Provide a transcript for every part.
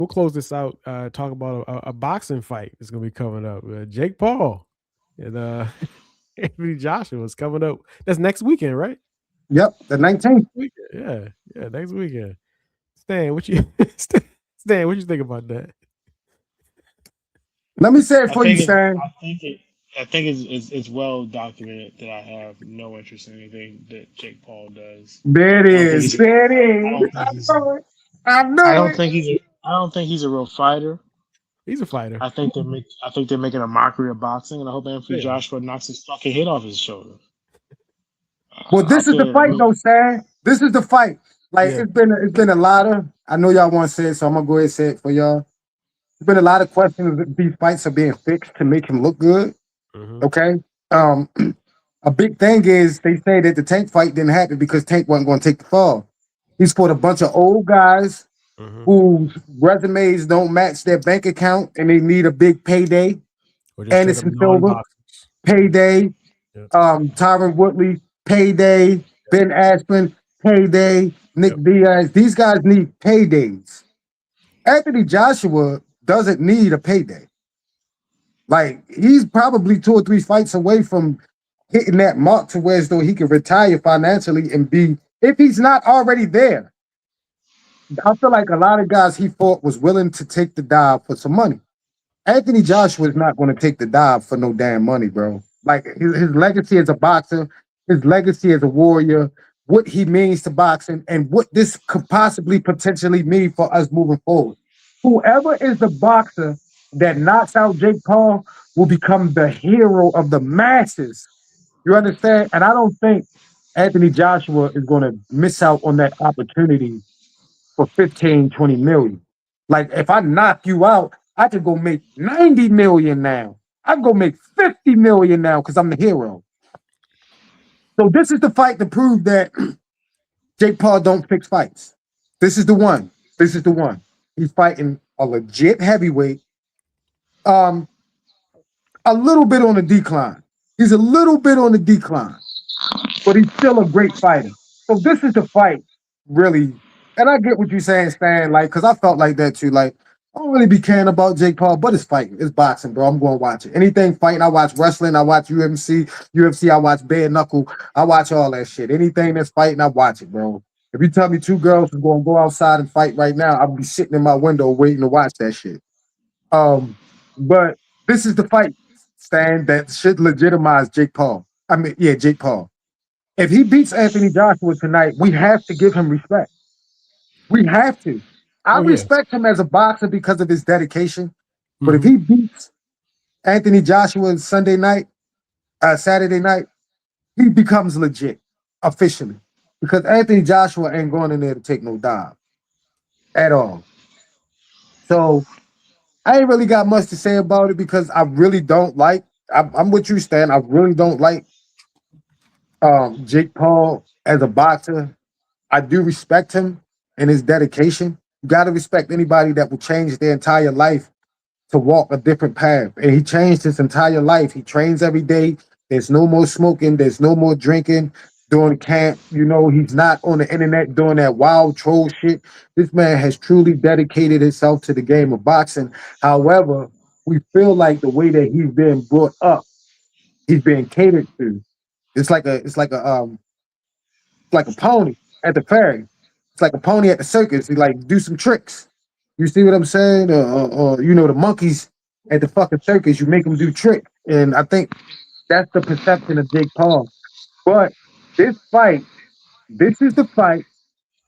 we'll close this out. Talk about a boxing fight that's gonna be coming up. Jake Paul and Anthony Joshua is coming up. That's next weekend, right? Yep, the 19th. Weekend. Yeah, yeah, next weekend. Stan, what you Stan, what you think about that? Let me say it I for you, think it. Stan. I think it. I think it's well documented that I have no interest in anything that Jake Paul does. There it I don't think is. he's. There I it is. don't think I he's. know it. I I knew don't it. think he's. I don't think he's a real fighter. He's a fighter. I think they're making a mockery of boxing, and I hope Anthony Yeah. Joshua knocks his fucking head off his shoulder. Well, I this is the feel. I fight, mean, though, Stan. This is the fight. Like Yeah. it's been a lot of. I know y'all want to say it, so I'm gonna go ahead and say it for y'all. There's been a lot of questions if these fights are being fixed to make him look good. Hmm. Okay. Um, a big thing is they say that the Tank fight didn't happen because Tank wasn't going to take the fall. He's fought a bunch of old guys Hmm. whose resumes don't match their bank account and they need a big payday. Or just straight up Anderson Silva, non-boxers. payday. Yeah. Tyron Woodley, payday. Ben Askren, payday. Nick Yep. Diaz. These guys need paydays. Anthony Joshua doesn't need a payday. Like he's probably 2 or 3 fights away from hitting that mark to where as though he could retire financially and be, if he's not already there. I feel like a lot of guys he fought was willing to take the dive for some money. Anthony Joshua is not going to take the dive for no damn money, bro. Like his legacy as a boxer, his legacy as a warrior, what he means to boxing, and what this could possibly potentially mean for us moving forward. Whoever is the boxer that knocks out Jake Paul will become the hero of the masses. You understand? And I don't think Anthony Joshua is going to miss out on that opportunity for 15, 20 million. Like if I knock you out, I could go make 90 million now. I can go make 50 million now because I'm the hero. So this is the fight to prove that Jake Paul don't fix fights. This is the one. This is the one. He's fighting a legit heavyweight. Um, a little bit on the decline. He's a little bit on the decline, but he's still a great fighter. So this is the fight, really. And I get what you're saying, Stan. Like, cause I felt like that too. Like, I don't really be caring about Jake Paul, but it's fighting, it's boxing, bro. I'm going to watch it. Anything fighting, I watch wrestling, I watch UFC, I watch bare knuckle, I watch all that shit. Anything that's fighting, I watch it, bro. If you tell me 2 girls are going to go outside and fight right now, I'll be sitting in my window waiting to watch that shit. Um, but this is the fight, Stan, that should legitimize Jake Paul. I mean, yeah, Jake Paul. If he beats Anthony Joshua tonight, we have to give him respect. We have to. I Oh yeah. respect him as a boxer because of his dedication. But if Hmm. he beats Anthony Joshua Saturday night, he becomes legit officially. Because Anthony Joshua ain't going in there to take no dive at all. So I ain't really got much to say about it because I really don't like. I'm with you, Stan. I really don't like Jake Paul as a boxer. I do respect him and his dedication. You got to respect anybody that will change their entire life to walk a different path. And he changed his entire life. He trains every day. There's no more smoking. There's no more drinking during camp. You know, he's not on the internet doing that wild troll shit. This man has truly dedicated himself to the game of boxing. However, we feel like the way that he's been brought up, he's being catered to. It's like a pony at the fair. It's like a pony at the circus. He like do some tricks. You see what I'm saying? Or you know the monkeys at the fucking circus. You make them do tricks, and I think that's the perception of Jake Paul. But this fight, this is the fight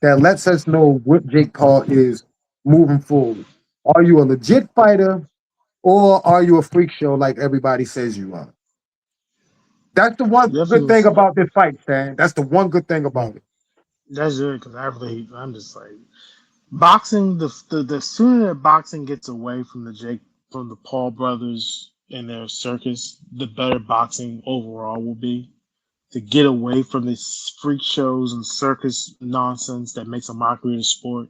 that lets us know what Jake Paul is moving forward. Are you a legit fighter, or are you a freak show like everybody says you are? That's the one good definitely. thing about this fight, Stan. That's the one good thing about it. That's it because I'm just like boxing. The sooner that boxing gets away from the Paul brothers and their circus, the better boxing overall will be. To get away from these freak shows and circus nonsense that makes a mockery of the sport.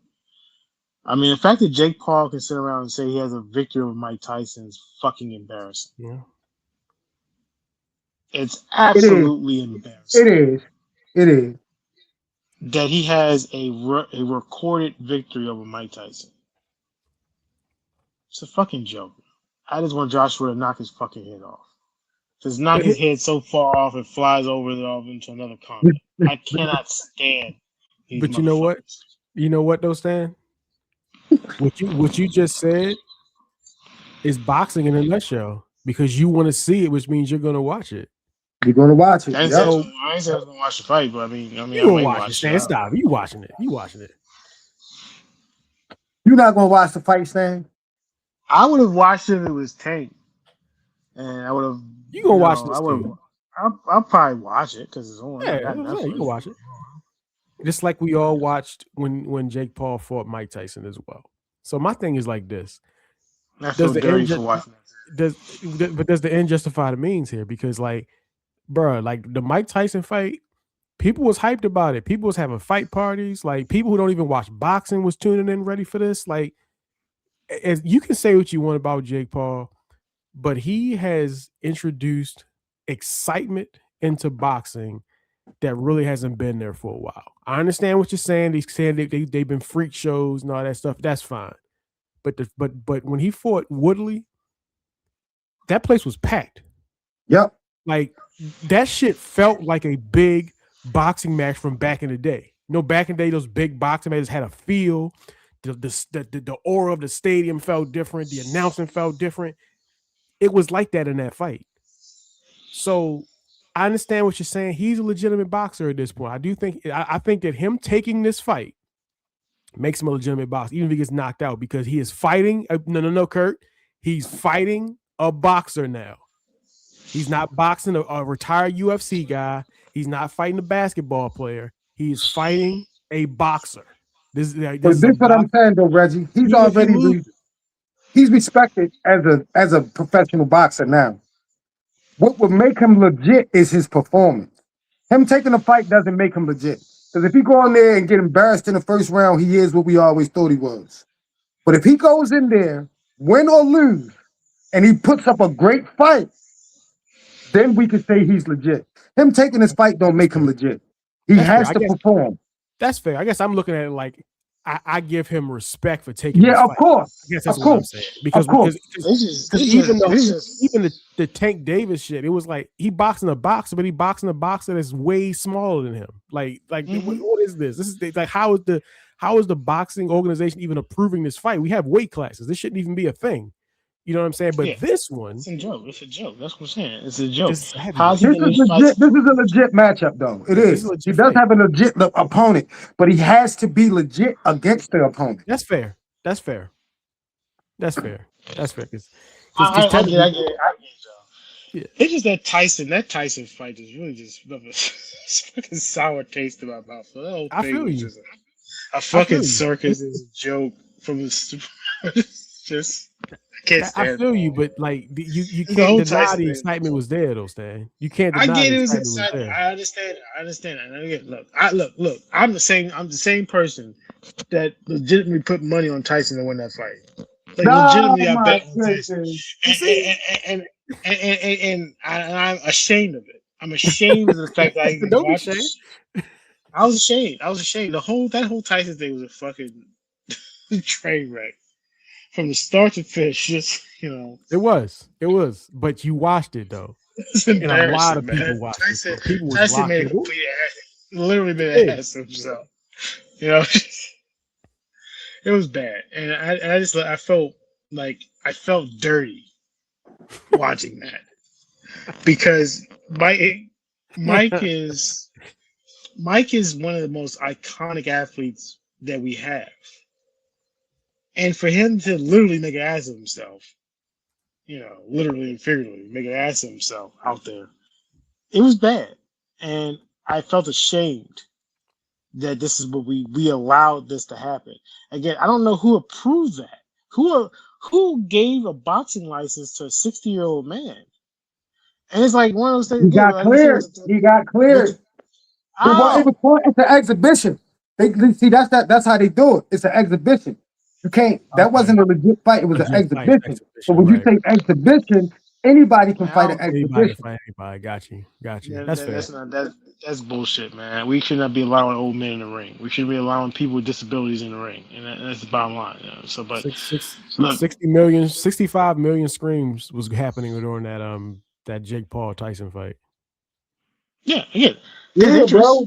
I mean, the fact that Jake Paul can sit around and say he has a victory over Mike Tyson is fucking embarrassing. Yeah. It's It is. absolutely It embarrassing is. It is. that he has a recorded victory over Mike Tyson. It's a fucking joke. I just want Joshua to knock his fucking head off. Just knock his head so far off it flies over into another continent. I cannot stand these But you know what? motherfuckers. You know what though, Stan? What you just said is boxing in a nutshell because you want to see it, which means you're going to watch it. You're gonna watch it. I ain't Yep. saying I was gonna watch the fight, but I mean, You I gonna might watch it, watch Stan. it. Stop. You watching it. You watching it. You're not gonna watch the fight, Stan? I would have watched it if it was Tank, and I would have. You gonna watch this I would. too. I'll probably watch it because it's on. Yeah, I got you Netflix. can watch it. Just like we all watched when Jake Paul fought Mike Tyson as well. So my thing is like this. I feel dirty for watching that. Does the end justify the means here? Because like, bro, like the Mike Tyson fight, people was hyped about it. People was having fight parties. Like people who don't even watch boxing was tuning in ready for this. Like, as you can say what you want about Jake Paul, but he has introduced excitement into boxing that really hasn't been there for a while. I understand what you're saying. They've saying they've been freak shows and all that stuff. That's fine. But when he fought Woodley, that place was packed. Yep. Like that shit felt like a big boxing match from back in the day. You know, back in the day, those big boxing matches had a feel. The aura of the stadium felt different. The announcing felt different. It was like that in that fight. So I understand what you're saying. He's a legitimate boxer at this point. I think that him taking this fight makes him a legitimate boxer, even if he gets knocked out, because he is fighting. No, Kurt. He's fighting a boxer now. He's not boxing a retired UFC guy. He's not fighting a basketball player. He's fighting a boxer. This is what I'm saying though, Reggie. He's respected as a professional boxer now. What would make him legit is his performance. Him taking a fight doesn't make him legit. Because if he go in there and get embarrassed in the first round, he is what we always thought he was. But if he goes in there, win or lose, and he puts up a great fight, then we can say he's legit. Him taking this fight don't make him legit. He has to perform. That's fair. I guess I'm looking at it like I give him respect for taking. Yeah, of course. I guess that's what I'm saying. Because even the Tank Davis shit, it was like he boxing a boxer, but he boxing a boxer that's way smaller than him. Like what is this? This is like how is the boxing organization even approving this fight? We have weight classes. This shouldn't even be a thing. You know what I'm saying? But this one, it's a joke. It's a joke. That's what I'm saying. It's a joke. This is a legit matchup, though. It is. He does have a legit opponent, but he has to be legit against the opponent. That's fair. That's fair. That's fair. That's fair. I get it, y'all. Yeah. It's just that Tyson fight is really just a fucking sour taste in my mouth. The whole thing was just a fucking circus. Is a joke from the just. I feel you, but like you can't deny the excitement was there, though, Stan. You can't deny I get the it was excitement. I understand. And again, look. I'm the same person that legitimately put money on Tyson to win that fight. Like legitimately, I bet on Tyson. And I'm ashamed of it. I'm ashamed of the fact that I even watched it. I was ashamed. That whole Tyson thing was a fucking train wreck. From the start to finish, just it was. But you watched it though, and a lot of people watched it. People was Tyson made a complete ass, literally made an ass of himself. It was bad, and I felt dirty watching that because Mike is one of the most iconic athletes that we have. And for him to literally make an ass of himself, literally and figuratively make an ass of himself out there, it was bad. And I felt ashamed that this is what we allowed this to happen. Again, I don't know who approved that. Who gave a boxing license to a 60-year-old man? And it's like one of those things. He got cleared. It's an exhibition. See, that's how they do it. It's an exhibition. You can't. That wasn't a legit fight. It was an exhibition. So when you say exhibition, anybody can fight an exhibition. Anybody. Got you. Yeah, That's fair. That's bullshit, man. We should not be allowing old men in the ring. We should be allowing people with disabilities in the ring, and that's the bottom line. You know? So, but look, 60 million, 65 million screams was happening during that Jake Paul Tyson fight. yeah, there's Yeah, interest. bro.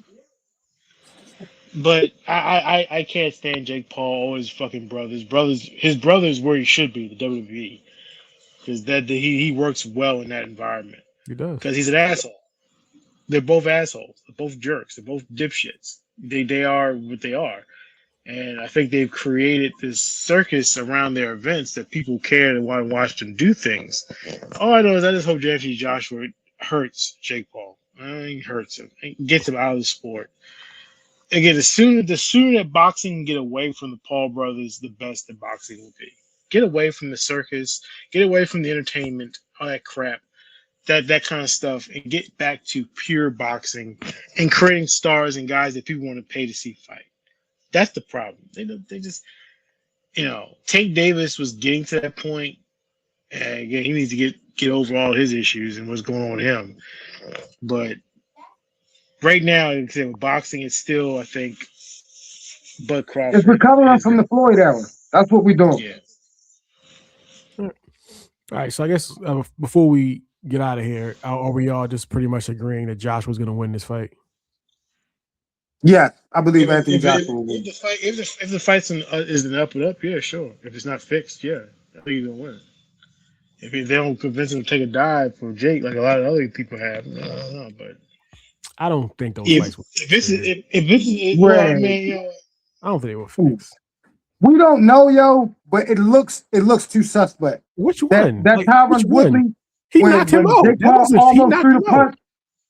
But I can't stand Jake Paul or his fucking brothers. His brothers where he should be, the WWE, because he works well in that environment. He does. Because he's an asshole. They're both assholes. They're both jerks. They're both dipshits. They are what they are. And I think they've created this circus around their events that people care and want to watch them do things. All I know is I just hope Anthony Joshua hurts Jake Paul. He hurts him. He gets him out of the sport. Again, the sooner that boxing can get away from the Paul brothers, the best that boxing will be. Get away from the circus. Get away from the entertainment, all that crap. That kind of stuff, and get back to pure boxing and creating stars and guys that people want to pay to see fight. That's the problem. They just, Tank Davis was getting to that point, and again, he needs to get over all his issues and what's going on with him. But right now, with boxing, it's still, I think, Bud Crawford. It's recovering from the Floyd era. That's what we're doing. Yeah. All right, so I guess before we get out of here, are we all just pretty much agreeing that Josh was going to win this fight? Yeah, I believe Anthony Joshua will win. If the fight is an up and up, yeah, sure. If it's not fixed, yeah, I think he's gonna win. If they don't convince him to take a dive for Jake, like a lot of other people have, I don't know, but I don't think those fights. If this is, Right. man, I don't think they were fixed. We don't know, yo, but it looks too suspect. Which That one? Tyron which one? Woodley. He knocked him out. Jake That Paul wasn't- he almost knocked threw the him out. punch.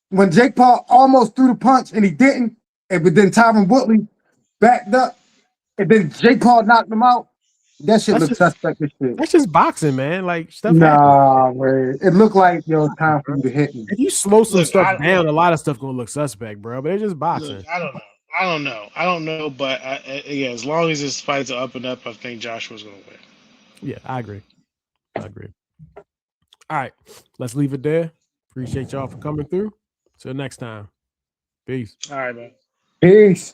When Jake Paul almost threw the punch and he didn't, but then Tyron Woodley backed up, and then Jake Paul knocked him out. That shit looks suspect as shit. That's just boxing, man. Like stuff happens. Nah, man. It looked like it's time for you to hit me. If you slow some Look, stuff down, a lot of stuff gonna look suspect, bro. But it's just boxing. Look, I don't know. But as long as this fight's up and up, I think Joshua's gonna win. Yeah, I agree. All right, let's leave it there. Appreciate y'all for coming through. Till next time. Peace. All right, man. Peace.